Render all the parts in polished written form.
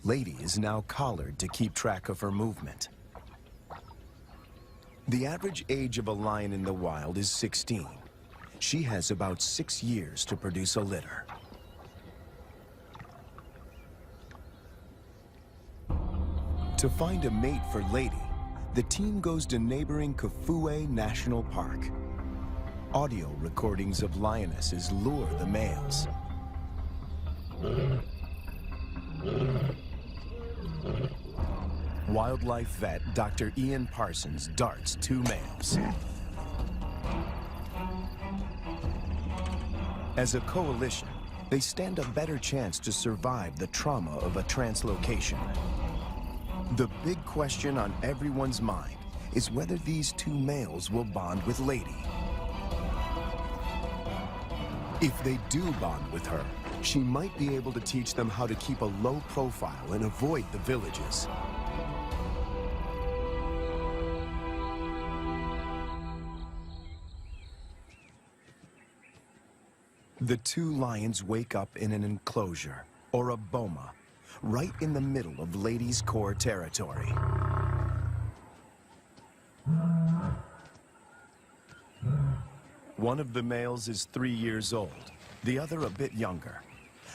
Lady is now collared to keep track of her movement. The average age of a lion in the wild is 16. She has about 6 years to produce a litter. To find a mate for Lady, the team goes to neighboring Kafue National Park. Audio recordings of lionesses lure the males. Wildlife vet Dr. Ian Parsons darts 2 males. As a coalition, they stand a better chance to survive the trauma of a translocation. The big question on everyone's mind is whether these 2 males will bond with Lady. If they do bond with her, she might be able to teach them how to keep a low profile and avoid the villages. The 2 lions wake up in an enclosure, or a boma, right in the middle of Lady's core territory. One of the males is 3 years old, the other a bit younger.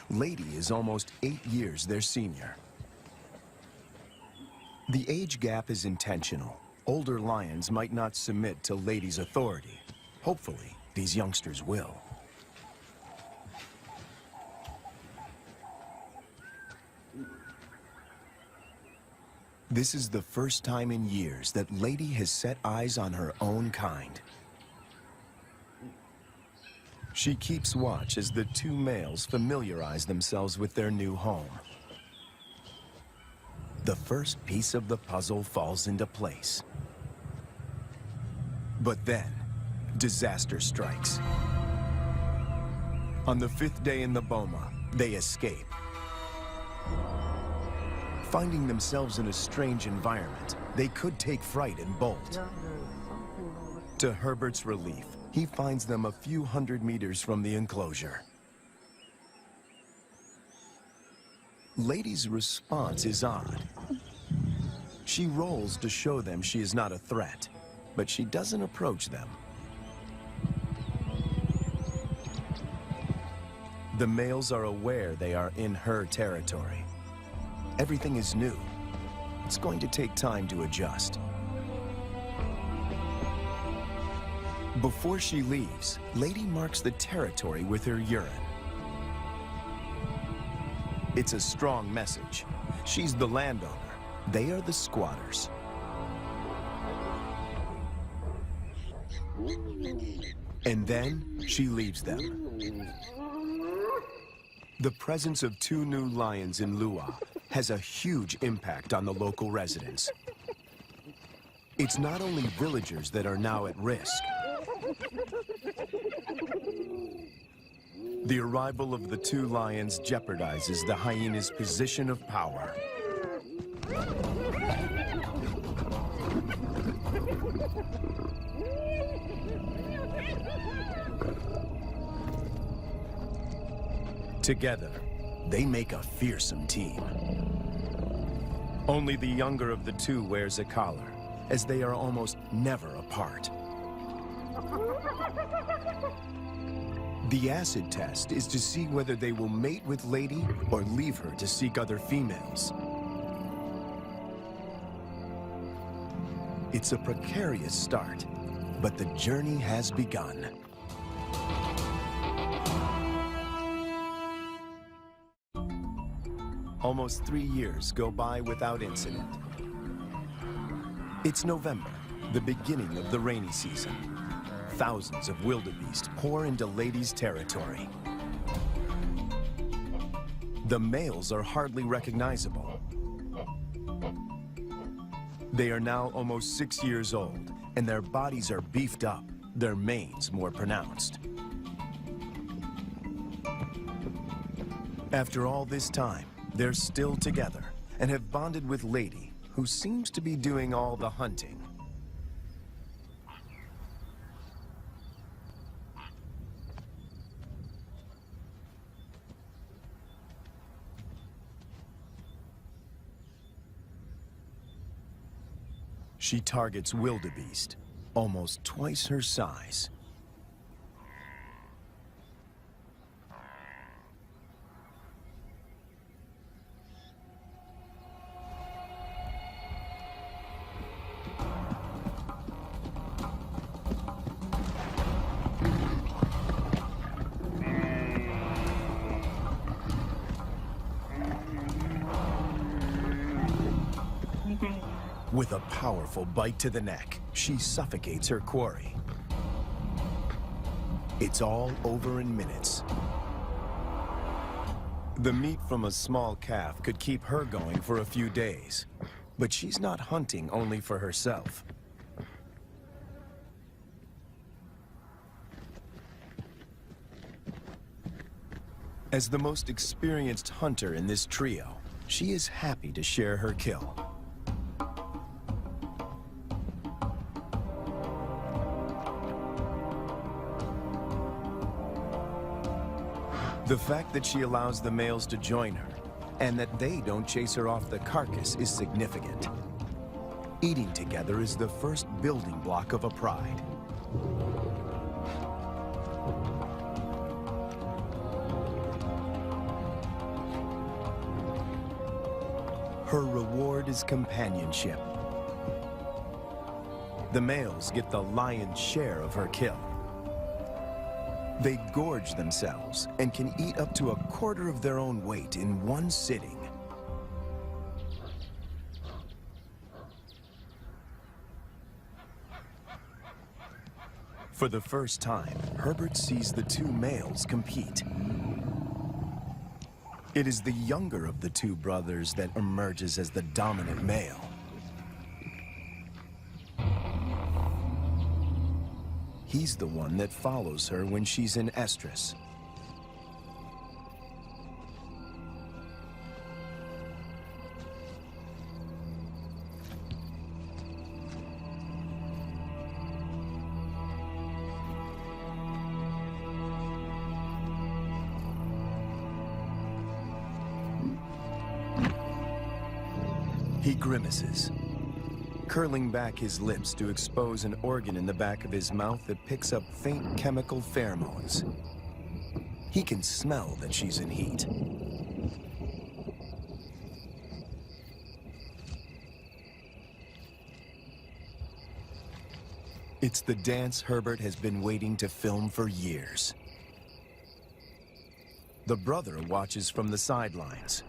Lady is almost 8 years their senior. The age gap is intentional. Older lions might not submit to Lady's authority. Hopefully, these youngsters will. This is the first time in years that Lady has set eyes on her own kind. She keeps watch as the 2 males familiarize themselves with their new home. The first piece of the puzzle falls into place. But then, disaster strikes. On the 5th day in the boma, they escape. Finding themselves in a strange environment, they could take fright and bolt. To Herbert's relief, he finds them a few hundred meters from the enclosure. Lady's response is odd. She rolls to show them she is not a threat, but she doesn't approach them. The males are aware they are in her territory. Everything is new. It's going to take time to adjust. Before she leaves, Lady marks the territory with her urine. It's a strong message. She's the landowner. They are the squatters. And then she leaves them. The presence of 2 new lions in Lua has a huge impact on the local residents. It's not only villagers that are now at risk. The arrival of the 2 lions jeopardizes the hyena's position of power. Together, they make a fearsome team. Only the younger of the 2 wears a collar, as they are almost never apart. The acid test is to see whether they will mate with Lady or leave her to seek other females. It's a precarious start, but the journey has begun. Almost 3 years go by without incident. It's November, the beginning of the rainy season. Thousands of wildebeest pour into Lady's territory. The males are hardly recognizable. They are now almost 6 years old, and their bodies are beefed up, their manes more pronounced. After all this time, they're still together and have bonded with Lady, who seems to be doing all the hunting. She targets wildebeest, almost twice her size. With a powerful bite to the neck, she suffocates her quarry. It's all over in minutes. The meat from a small calf could keep her going for a few days, but she's not hunting only for herself. As the most experienced hunter in this trio, she is happy to share her kill. The fact that she allows the males to join her, and that they don't chase her off the carcass, is significant. Eating together is the first building block of a pride. Her reward is companionship. The males get the lion's share of her kill. They gorge themselves and can eat up to a quarter of their own weight in one sitting. For the first time, Herbert sees the two males compete. It is the younger of the two brothers that emerges as the dominant male. He's the one that follows her when she's in estrus. He grimaces, curling back his lips to expose an organ in the back of his mouth that picks up faint chemical pheromones. He can smell that she's in heat. It's the dance Herbert has been waiting to film for years. The brother watches from the sidelines.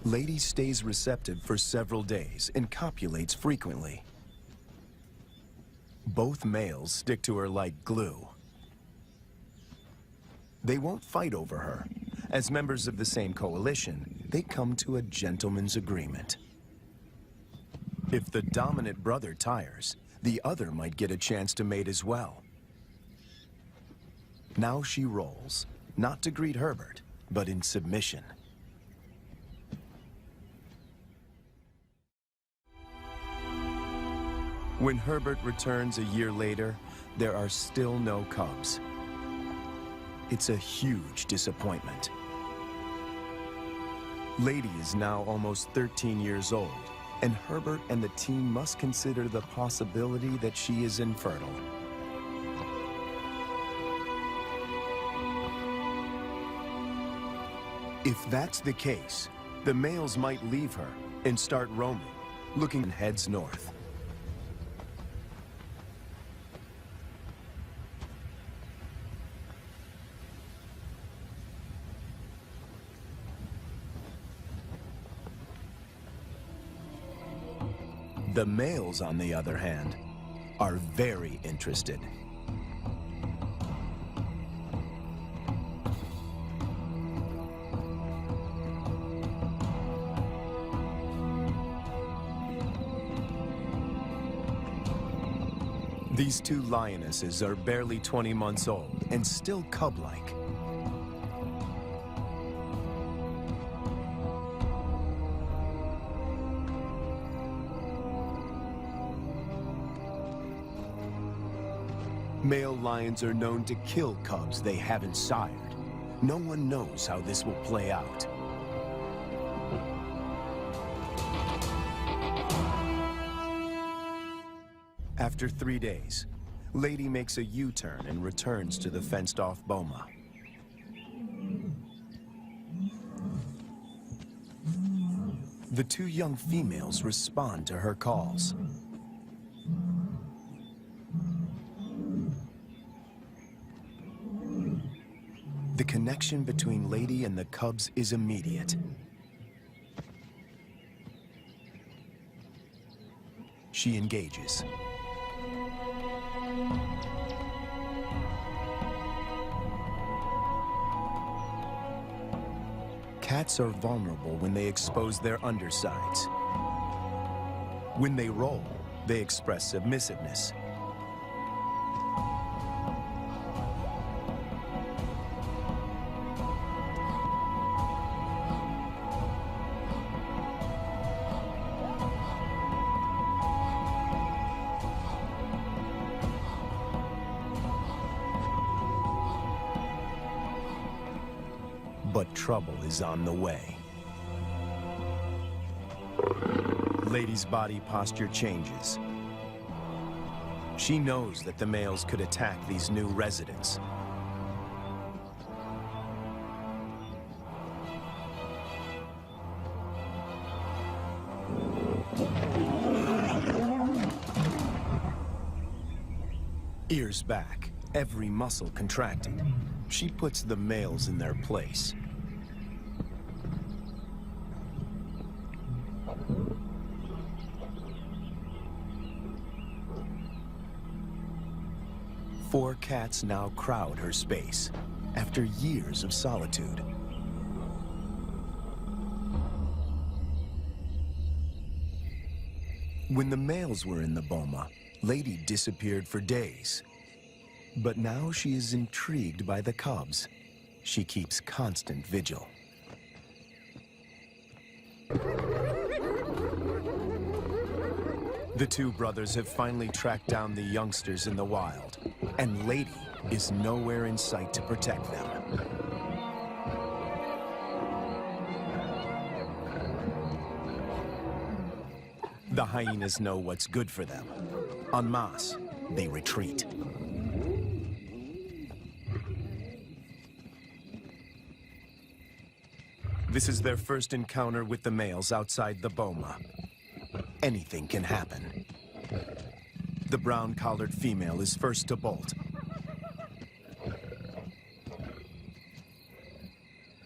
Lady stays receptive for several days and copulates frequently. Both males stick to her like glue. They won't fight over her. As members of the same coalition, they come to a gentleman's agreement. If the dominant brother tires, the other might get a chance to mate as well. Now she rolls, not to greet Herbert, but in submission. When Herbert returns a year later, there are still no cubs. It's a huge disappointment. Lady is now almost 13 years old, and Herbert and the team must consider the possibility that she is infertile. If that's the case, the males might leave her and start roaming, looking and heads north. The males, on the other hand, are very interested. These two lionesses are barely 20 months old and still cub-like. Male lions are known to kill cubs they haven't sired. No one knows how this will play out. After 3 days, Lady makes a U-turn and returns to the fenced-off boma. The two young females respond to her calls. The connection between Lady and the cubs is immediate. She engages. Cats are vulnerable when they expose their undersides. When they roll, they express submissiveness. But trouble is on the way. Lady's body posture changes. She knows that the males could attack these new residents. Ears back, every muscle contracted. She puts the males in their place. Four cats now crowd her space, after years of solitude. When the males were in the boma, Lady disappeared for days. But now she is intrigued by the cubs. She keeps constant vigil. The two brothers have finally tracked down the youngsters in the wild, and Lady is nowhere in sight to protect them. The hyenas know what's good for them. En masse, they retreat. This is their first encounter with the males outside the boma. Anything can happen. The brown-collared female is first to bolt.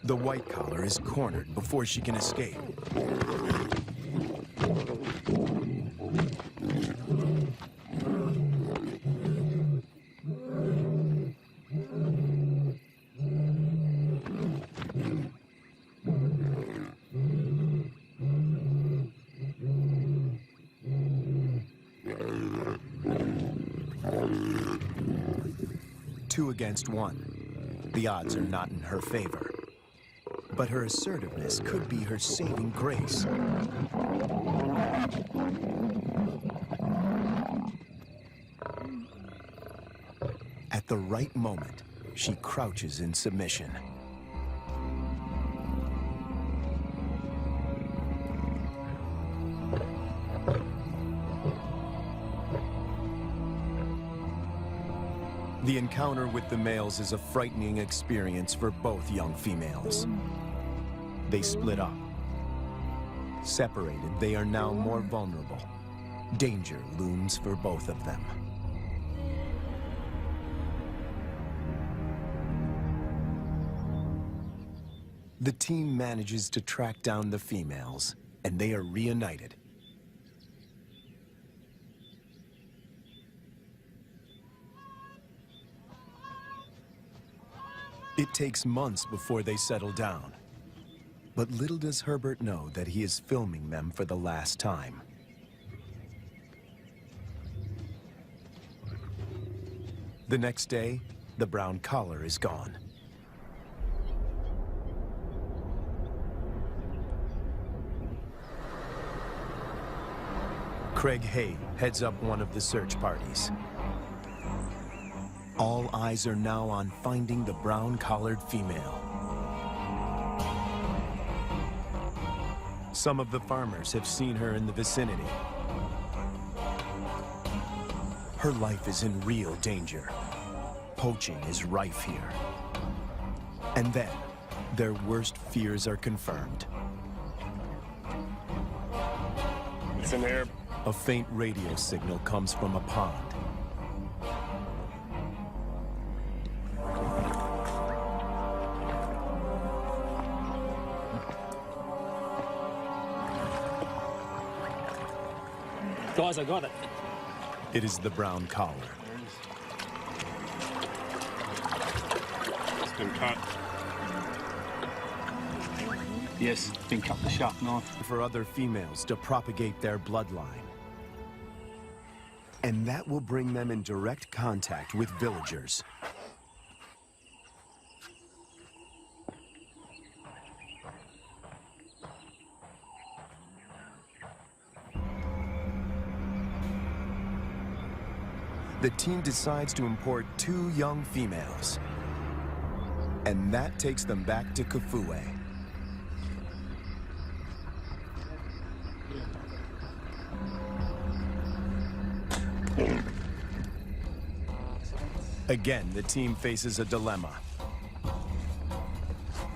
The white collar is cornered before she can escape. Two against one. The odds are not in her favor. But her assertiveness could be her saving grace. At the right moment, she crouches in submission. The encounter with the males is a frightening experience for both young females. They split up. Separated, they are now more vulnerable. Danger looms for both of them. The team manages to track down the females, and they are reunited. It takes months before they settle down. But little does Herbert know that he is filming them for the last time. The next day, the brown collar is gone. Craig Hay heads up one of the search parties. All eyes are now on finding the brown-collared female. Some of the farmers have seen her in the vicinity. Her life is in real danger. Poaching is rife here. And then, their worst fears are confirmed. It's in there. A faint radio signal comes from a pond. Guys, I got it. It is the brown collar. It's been cut. Yes, been cut with a sharp knife. For other females to propagate their bloodline. And that will bring them in direct contact with villagers. The team decides to import 2 young females. And that takes them back to Kafue. Again, the team faces a dilemma.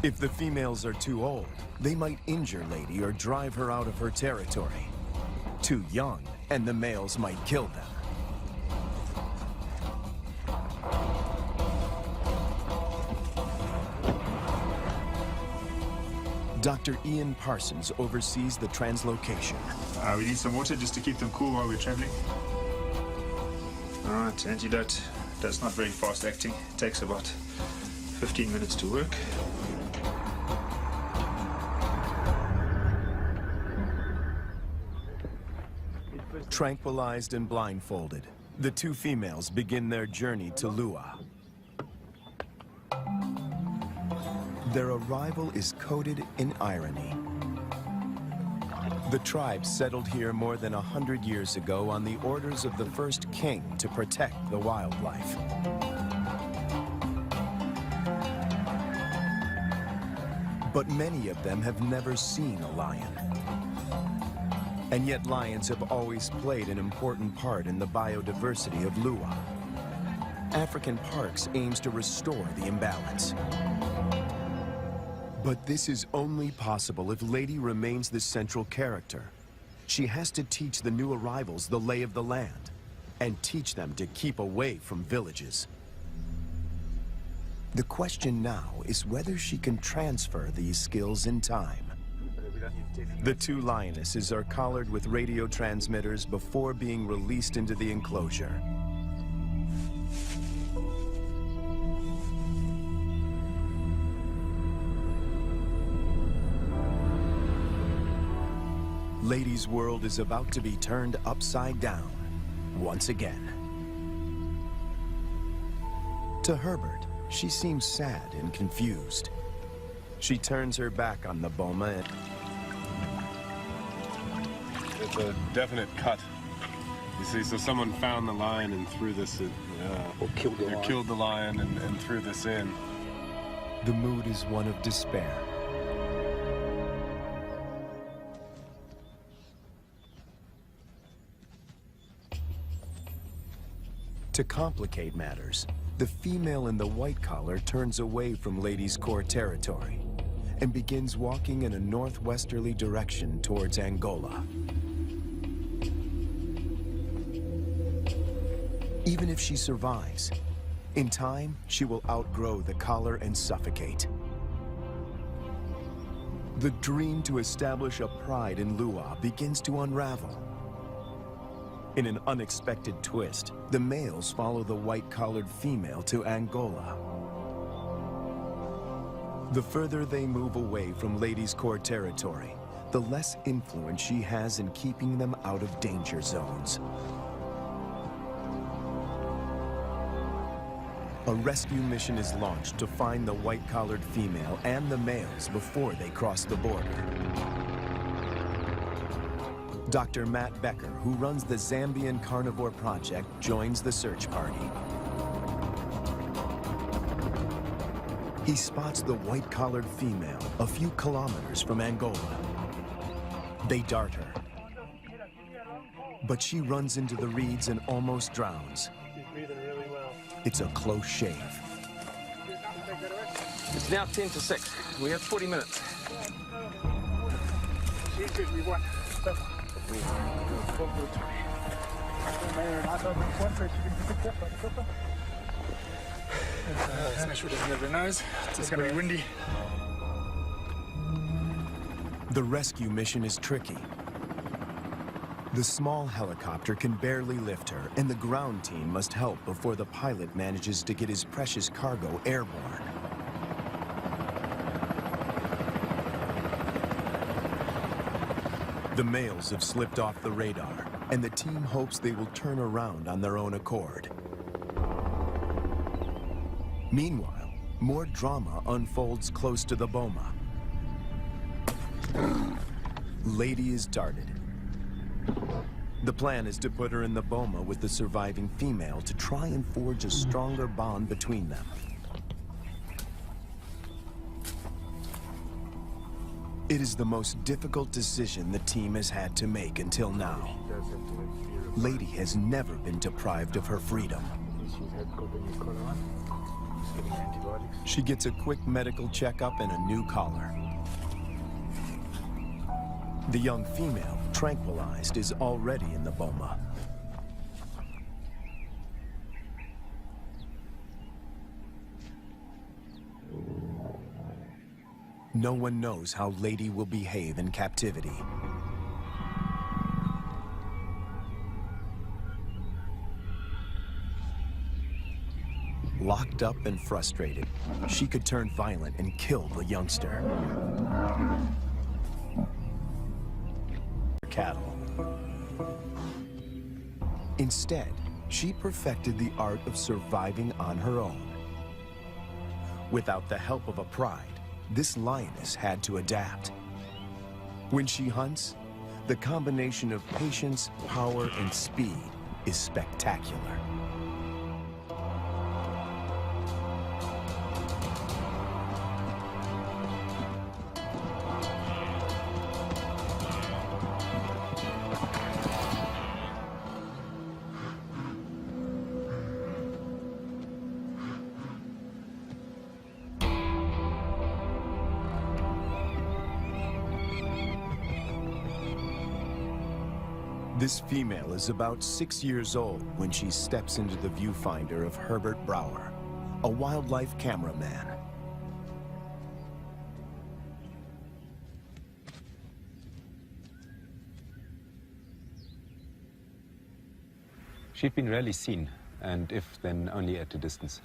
If the females are too old, they might injure Lady or drive her out of her territory. Too young, and the males might kill them. Dr. Ian Parsons oversees the translocation. We need some water just to keep them cool while we're traveling. All right, antidote. That's not very fast acting. It takes about 15 minutes to work. Tranquilized and blindfolded, the 2 females begin their journey to Lua. Their arrival is coded in irony. The tribe settled here more than 100 years ago on the orders of the first king to protect the wildlife. But many of them have never seen a lion. And yet lions have always played an important part in the biodiversity of Lua. African Parks aims to restore the imbalance. But this is only possible if Lady remains the central character. She has to teach the new arrivals the lay of the land, and teach them to keep away from villages. The question now is whether she can transfer these skills in time. The 2 lionesses are collared with radio transmitters before being released into the enclosure. Lady's world is about to be turned upside down, once again. To Herbert, she seems sad and confused. She turns her back on the boma and... It's a definite cut. You see, so someone found the lion and threw this in. Or killed the lion. Killed the lion and threw this in. The mood is one of despair. To complicate matters, the female in the white collar turns away from Lady's core territory and begins walking in a northwesterly direction towards Angola. Even if she survives, in time, she will outgrow the collar and suffocate. The dream to establish a pride in Lua begins to unravel. In an unexpected twist, the males follow the white-collared female to Angola. The further they move away from Lady's core territory, the less influence she has in keeping them out of danger zones. A rescue mission is launched to find the white-collared female and the males before they cross the border. Dr. Matt Becker, who runs the Zambian Carnivore Project, joins the search party. He spots the white-collared female a few kilometers from Angola. They dart her. But she runs into the reeds and almost drowns. She's breathing really well. It's a close shave. It's now 10 to 6. We have 40 minutes. Smash with his never knows. It's going to be windy. The rescue mission is tricky. The small helicopter can barely lift her, and the ground team must help before the pilot manages to get his precious cargo airborne. The males have slipped off the radar, and the team hopes they will turn around on their own accord. Meanwhile, more drama unfolds close to the boma. Lady is darted. The plan is to put her in the boma with the surviving female to try and forge a stronger bond between them. It is the most difficult decision the team has had to make until now. Lady has never been deprived of her freedom. She gets a quick medical checkup and a new collar. The young female, tranquilized, is already in the boma. No one knows how Lady will behave in captivity. Locked up and frustrated, she could turn violent and kill the youngster. Cattle. Instead, she perfected the art of surviving on her own. Without the help of a pride, this lioness had to adapt. When she hunts, the combination of patience, power, and speed is spectacular. This female is about 6 years old when she steps into the viewfinder of Herbert Brouwer, a wildlife cameraman. She'd been rarely seen, and if then only at a distance.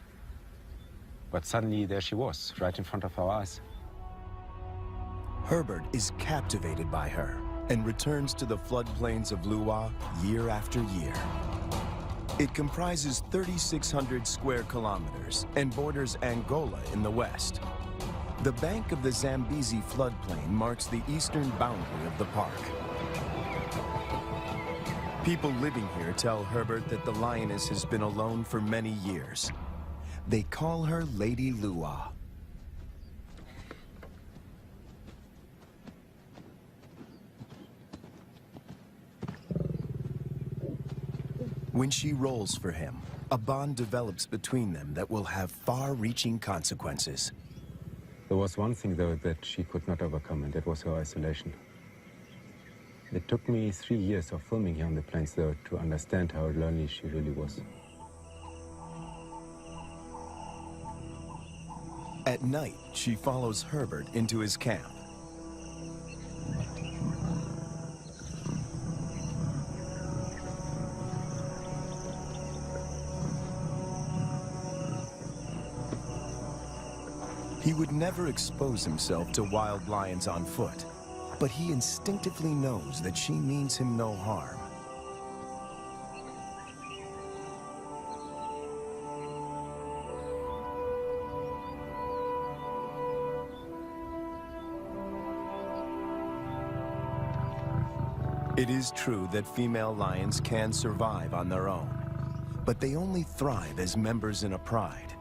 But suddenly there she was, right in front of our eyes. Herbert is captivated by her and returns to the floodplains of Luwa year after year. It comprises 3,600 square kilometers and borders Angola in the west. The bank of the Zambezi floodplain marks the eastern boundary of the park. People living here tell Herbert that the lioness has been alone for many years. They call her Lady Luwa. When she rolls for him, a bond develops between them that will have far-reaching consequences. There was one thing, though, that she could not overcome, and that was her isolation. It took me 3 years of filming here on the plains, though, to understand how lonely she really was. At night, she follows Herbert into his camp. He would never expose himself to wild lions on foot, but he instinctively knows that she means him no harm. It is true that female lions can survive on their own, but they only thrive as members in a pride.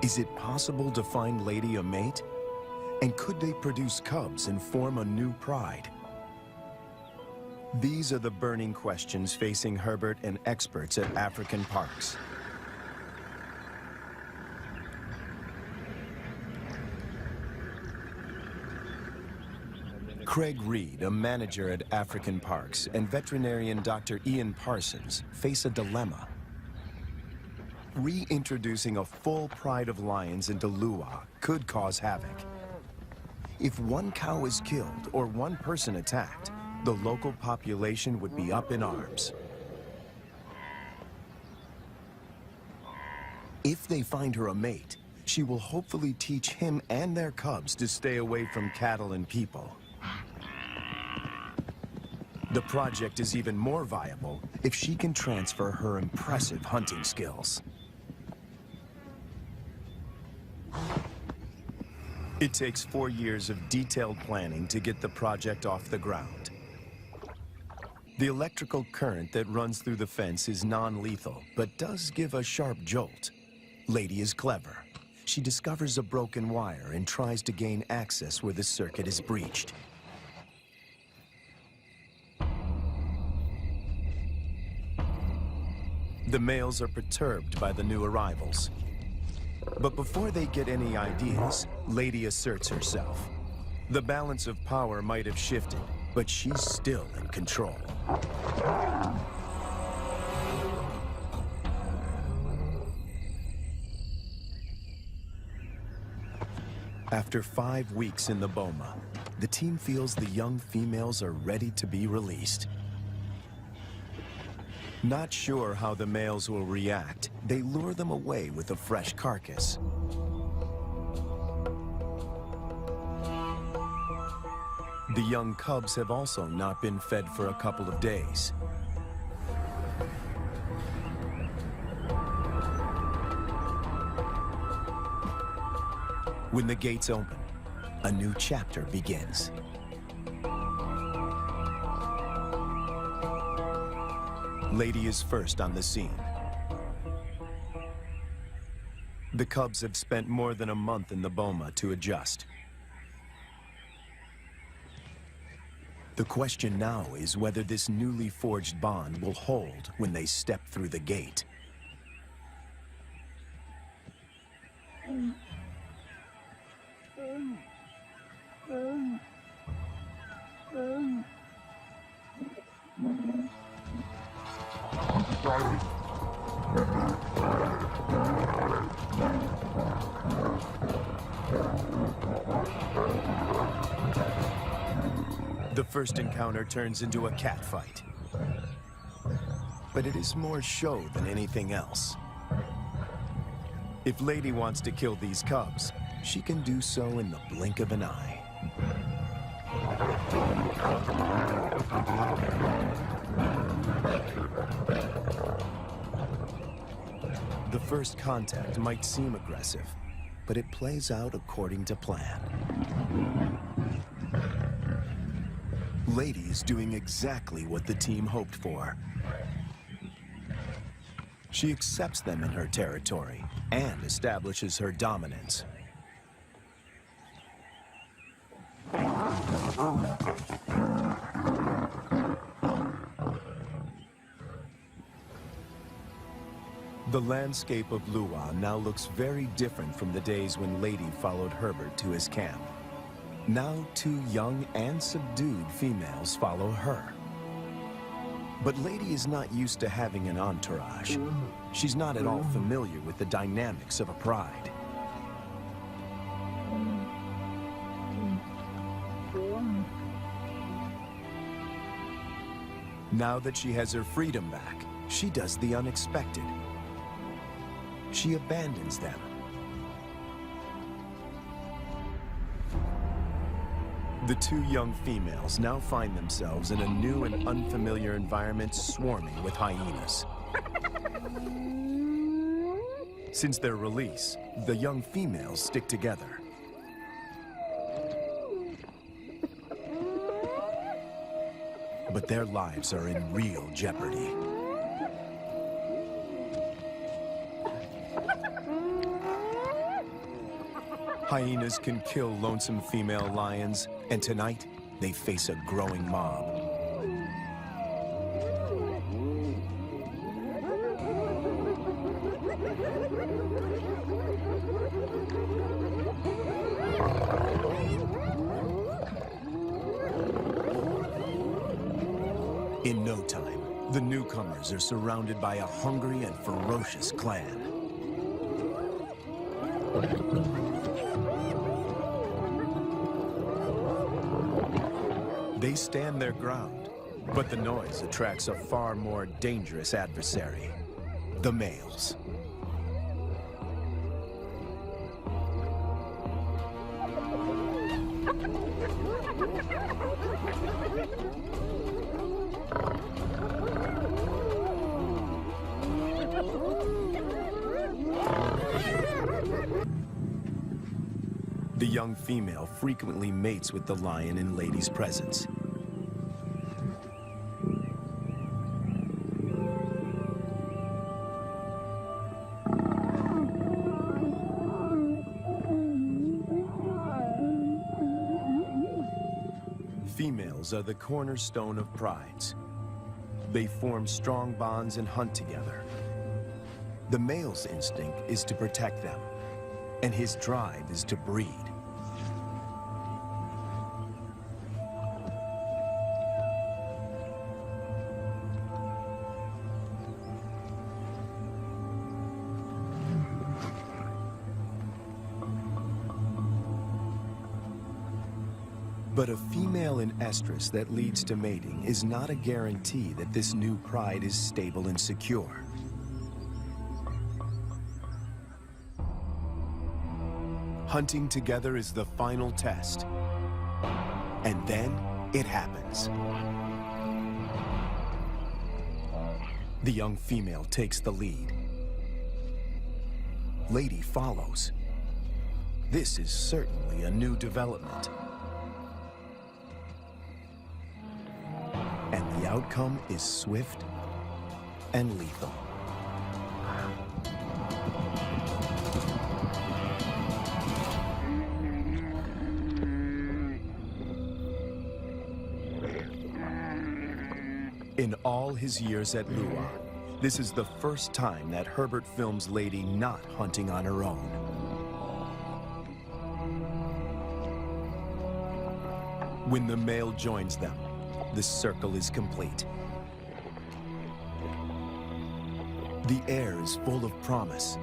Is it possible to find Lady a mate? And could they produce cubs and form a new pride? These are the burning questions facing Herbert and experts at African parks. Craig Reed, a manager at African Parks, and veterinarian Dr. Ian Parsons face a dilemma. Reintroducing a full pride of lions into Luau could cause havoc. If one cow is killed or one person attacked, the local population would be up in arms. If they find her a mate, she will hopefully teach him and their cubs to stay away from cattle and people. The project is even more viable if she can transfer her impressive hunting skills. It takes 4 years of detailed planning to get the project off the ground. The electrical current that runs through the fence is non-lethal, but does give a sharp jolt. Lady is clever. She discovers a broken wire and tries to gain access where the circuit is breached. The males are perturbed by the new arrivals. But before they get any ideas, Lady asserts herself. The balance of power might have shifted, but she's still in control. After 5 weeks in the boma, the team feels the young females are ready to be released. Not sure how the males will react, they lure them away with a fresh carcass. The young cubs have also not been fed for a couple of days. When the gates open, a new chapter begins. Lady is first on the scene. The cubs have spent more than a month in the boma to adjust. The question now is whether this newly forged bond will hold when they step through the gate. The first encounter turns into a catfight. But it is more show than anything else. If Lady wants to kill these cubs, she can do so in the blink of an eye. The first contact might seem aggressive, but it plays out according to plan. Lady is doing exactly what the team hoped for. She accepts them in her territory and establishes her dominance. The landscape of Luau now looks very different from the days when Lady followed Herbert to his camp. Now 2 young and subdued females follow her. But Lady is not used to having an entourage. She's not at all familiar with the dynamics of a pride. Now that she has her freedom back, she does the unexpected. She abandons them. The 2 young females now find themselves in a new and unfamiliar environment swarming with hyenas. Since their release, the young females stick together. But their lives are in real jeopardy. Hyenas can kill lonesome female lions, and tonight, they face a growing mob. In no time, the newcomers are surrounded by a hungry and ferocious clan. They stand their ground, but the noise attracts a far more dangerous adversary, the males. The young female frequently mates with the lion in lady's presence. Females are the cornerstone of prides. They form strong bonds and hunt together. The male's instinct is to protect them, and his drive is to breed. But a female in estrus that leads to mating is not a guarantee that this new pride is stable and secure. Hunting together is the final test. And then it happens. The young female takes the lead. Lady follows. This is certainly a new development. And the outcome is swift and lethal. In all his years at Lua, this is the first time that Herbert films Lady not hunting on her own. When the male joins them, the circle is complete. The air is full of promise.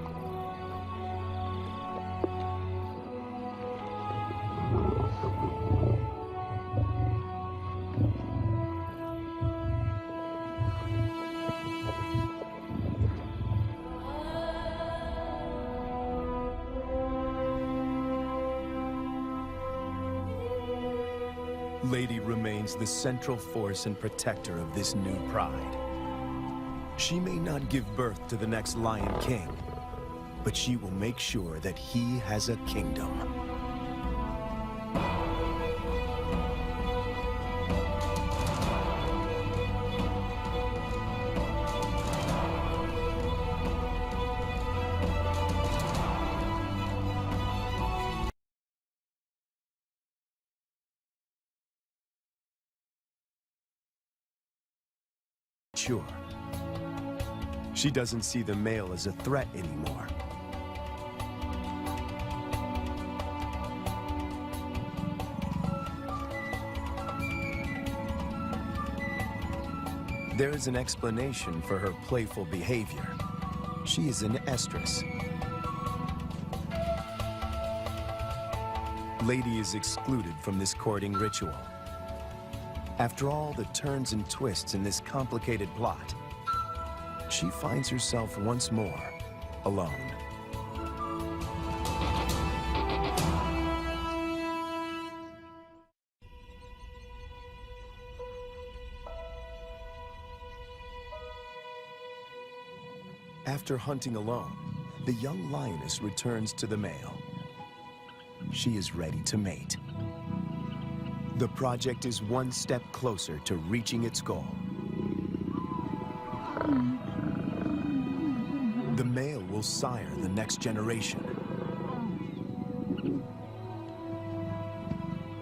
Lady remains the central force and protector of this new pride. She may not give birth to the next Lion King, but she will make sure that he has a kingdom. Sure. She doesn't see the male as a threat anymore. There is an explanation for her playful behavior. She is an estrus. Lady is excluded from this courting ritual. After all the turns and twists in this complicated plot, she finds herself once more alone. After hunting alone, the young lioness returns to the male. She is ready to mate. The project is one step closer to reaching its goal. The male will sire the next generation.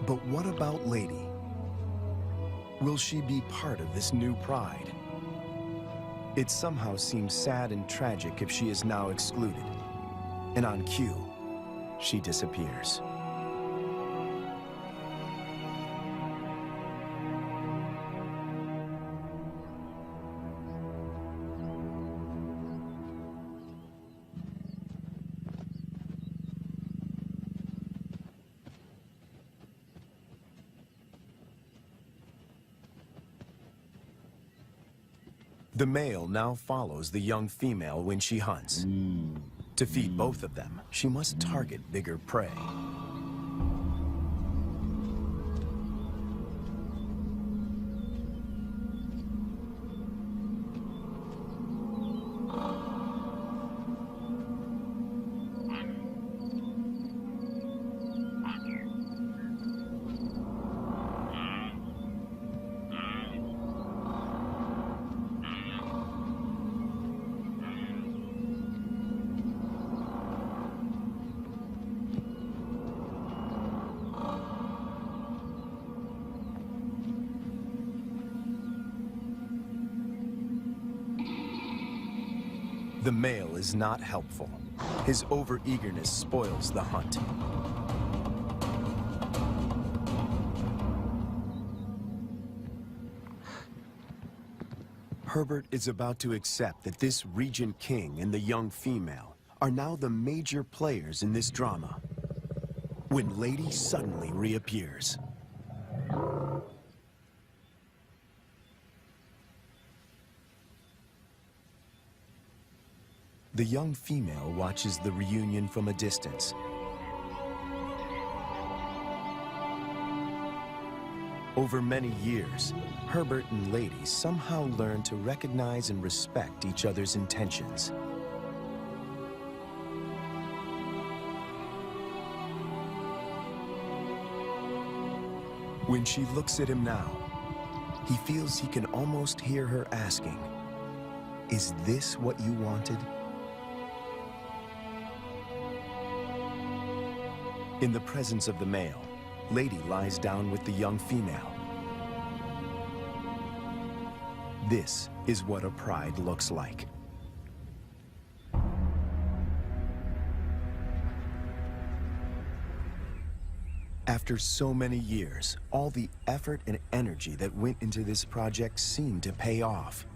But what about Lady? Will she be part of this new pride? It somehow seems sad and tragic if she is now excluded. And on cue, she disappears. The male now follows the young female when she hunts. To feed both of them, she must target bigger prey. The male is not helpful. His overeagerness spoils the hunt. Herbert is about to accept that this Regent King and the young female are now the major players in this drama, when Lady suddenly reappears. The young female watches the reunion from a distance. Over many years, Herbert and Lady somehow learn to recognize and respect each other's intentions. When she looks at him now, he feels he can almost hear her asking, "Is this what you wanted?" In the presence of the male, Lady lies down with the young female. This is what a pride looks like. After so many years, all the effort and energy that went into this project seemed to pay off.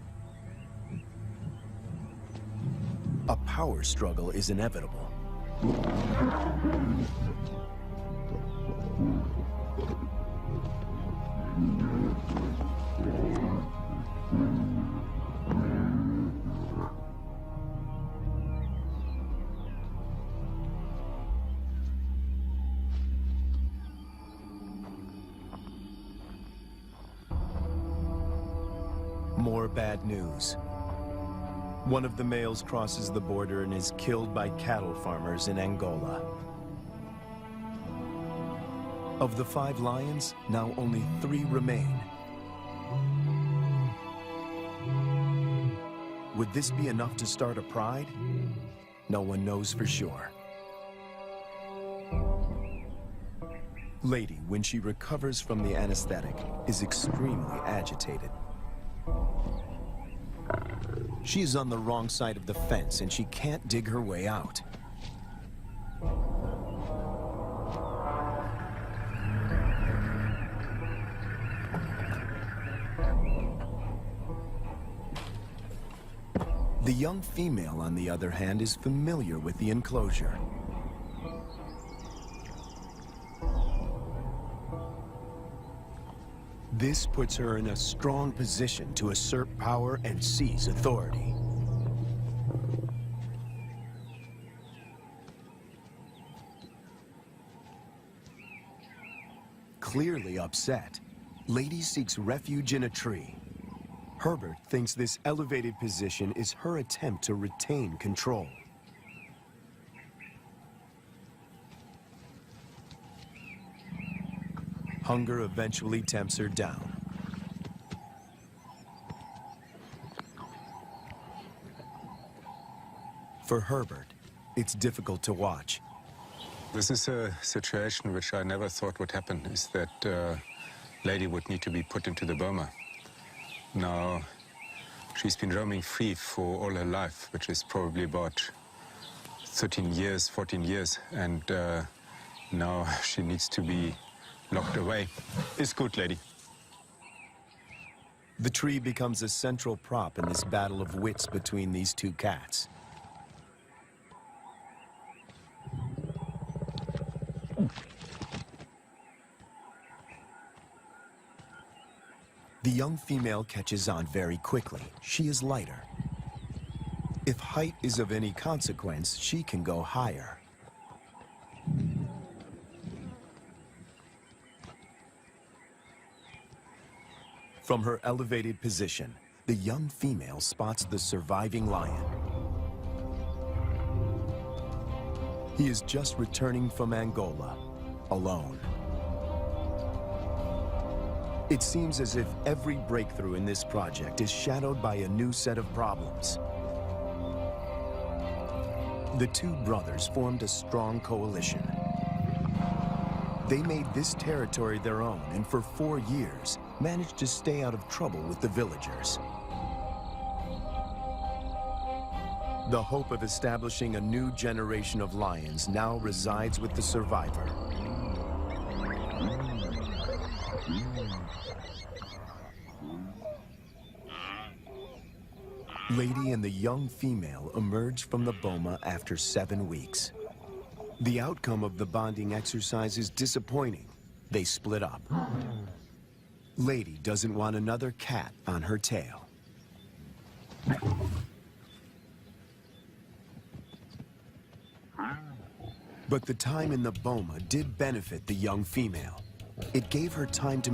A power struggle is inevitable. More bad news. One of the males crosses the border and is killed by cattle farmers in Angola. Of the 5 lions, now only 3 remain. Would this be enough to start a pride? No one knows for sure. Lady, when she recovers from the anesthetic, is extremely agitated. She is on the wrong side of the fence and she can't dig her way out. The young female, on the other hand, is familiar with the enclosure. This puts her in a strong position to assert power and seize authority. Clearly upset, Lady seeks refuge in a tree. Herbert thinks this elevated position is her attempt to retain control. Hunger eventually tempts her down. For Herbert, it's difficult to watch. This is a situation which I never thought would happen, is that lady would need to be put into the boma. Now, she's been roaming free for all her life, which is probably about 13 years, 14 years, and now she needs to be locked away. It's good, lady. The tree becomes a central prop in this battle of wits between these two cats. The young female catches on very quickly. She is lighter. If height is of any consequence, she can go higher. From her elevated position, the young female spots the surviving lion. He is just returning from Angola, alone. It seems as if every breakthrough in this project is shadowed by a new set of problems. The two brothers formed a strong coalition. They made this territory their own and for 4 years managed to stay out of trouble with the villagers. The hope of establishing a new generation of lions now resides with the survivor. Lady and the young female emerge from the boma after 7 weeks. The outcome of the bonding exercise is disappointing. They split up. Lady doesn't want another cat on her tail. But the time in the boma did benefit the young female. It gave her time to